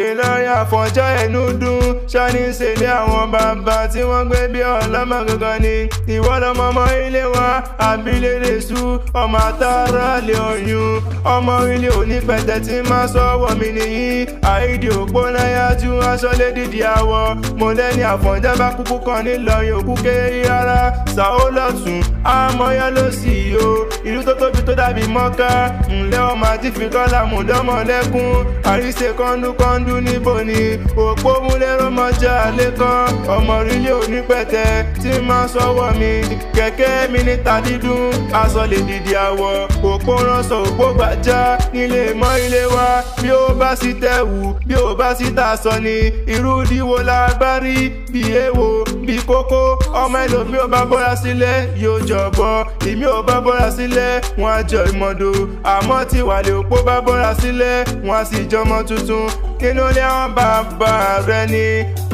Ìlọrin Afonja ẹnu dùn ṣáni ṣe ní àwọn bàbá tí wọ́n gbé bí ọlọ́mọ gangan ni. Ìwọ lọmọ ọmọ ilé wa àbílẹ̀lẹ̀ sú ọmọ àtàrà lè oyún ọmọ ilé onípẹ̀tẹ̀ tí máa sọ́wọ́ mi nìyí. Àìdí òpó náyà ju aṣọ lé dídì àwọ̀ mo lẹ́ni Afonja bá kúkú kan nílọrin òkú kéré rárá. Sàó lọ́tún àmọ́yá ló sì yó ìlú tó tóbi tó dàbí mọ́ká ńlẹ́ ọmọ àti fìkọ́lá mùdọ́mọ lẹ́kún àríṣe kọ́ńdúkọ́ńdú níbo ni òpó múlẹ́rọ mọ́jà lẹ́kàn ọmọ orílẹ̀ onípẹ̀tẹ̀ tí máa sọ́wọ́ mi kẹ̀kẹ́ mi níta dídùn aṣọ lè dìdì àwọ̀ òpó ránṣọ òpó gbàjá nílé mọ́ ilé wa bí ó bá sì tẹ̀wù bí ó bá sì tàṣọ ni irú díwo lágbárí bí èèwò bí kókó ọmọ ẹlòmí ò bá bọ́ra sílẹ̀ yóò jọ̀bọ̀ ìmí ò bá bọ́ra sílẹ̀ wọ́n á jọ ìmọ̀dò àmọ́ tí wàlẹ̀ òpó bá bọ́ra sílẹ̀ wọ́n á sì jọmọ tuntun kínú lé àwọn bàbá rẹ ni.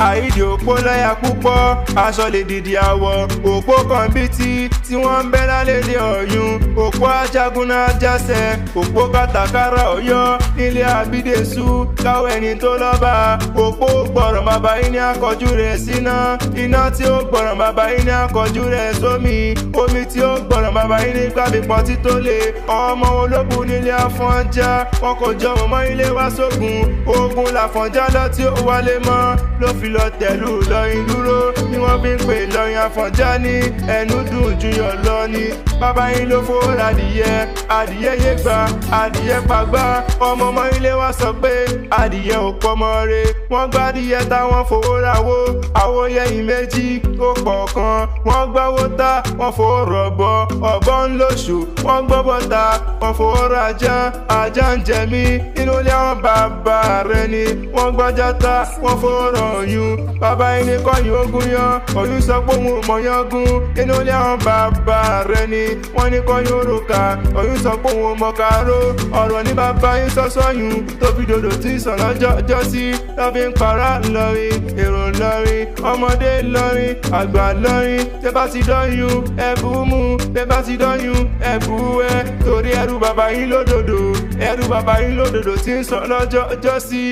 Àìdí òpó láyà púpọ̀ aṣọ lè dìdì àwọ̀ òpó kan bí tí wọ́n ń bẹ́ lálẹ́dẹ̀ ọ̀yún òpó ajagun náà jásẹ̀ òpó kàtàkárà ọ̀yọ́ nílé àbídẹ́sù káwọ́ ẹni tó lọ́ba òpó gbọ̀rọ̀ bàbá yín ní akọjú rẹ̀ síná iná tí ó gbọ̀rọ̀ bàbá yín ní akọjú rẹ̀ sómi omi tí ó gbọ̀rọ̀ bàbá yín ní gbàgbépọ̀ tí tó lè ọmọ ológun nílé Afonja wọn kò jọ mọ́ ilé wá sógun ogun l'Afonja lọ tí ó wálé mọ́ ló fi lọ tẹ̀lú Ìlọrin dúró ni wọ́n fi ń pè Ìlọrin Afonja ní ẹnu dùn juyọ̀ lọ ni. Bàbá yín ló fowó adìyẹ adìyẹ yé gbà adìyẹ pàgbà ọmọ ilé wa sọ pé adìyẹ ò pọmọ re wọ́n gbá adìyẹ táwọn fowó rawó àwòyẹyìn méjì ó pọ̀ kan wọ́n gbáwó ta wọ́n fowó rọ̀bọ ọ̀bọ ń lóṣù wọ́n gbọ́bọ̀ ta wọ́n fowó rajá ajá ń jẹ̀mí inú ilé àwọn bàbá rẹ ni wọ́n gbọ́jà ta wọ́n fowó rọ̀yún bàbá yín ní kọ́yìn ogun yan oyún sọ pé òun ò mọ̀yán gún inú ilé àwọn bàbá rẹ ni wọ́n ní kọ́yìn òrùka oyún sọ pé òun ò mọ̀ káró ọ̀rọ̀ ní bàbá yín sọ́sọ́yún tó fi dòdò tí ń sàn lọ́jọ́ sí lọ́ fi ń para Ìlọrin èrò Ìlọrin ọmọdé Ìlọrin àgbà Ìlọrin tẹ́ bá ti dọ́yún ẹ̀bù mú tẹ́ bá ti dọ́yún ẹ̀bù ẹ̀ torí ẹrù bàbá yín lódòdó ẹrù bàbá yín lódòdó tí ń sàn lọ́jọ́ sí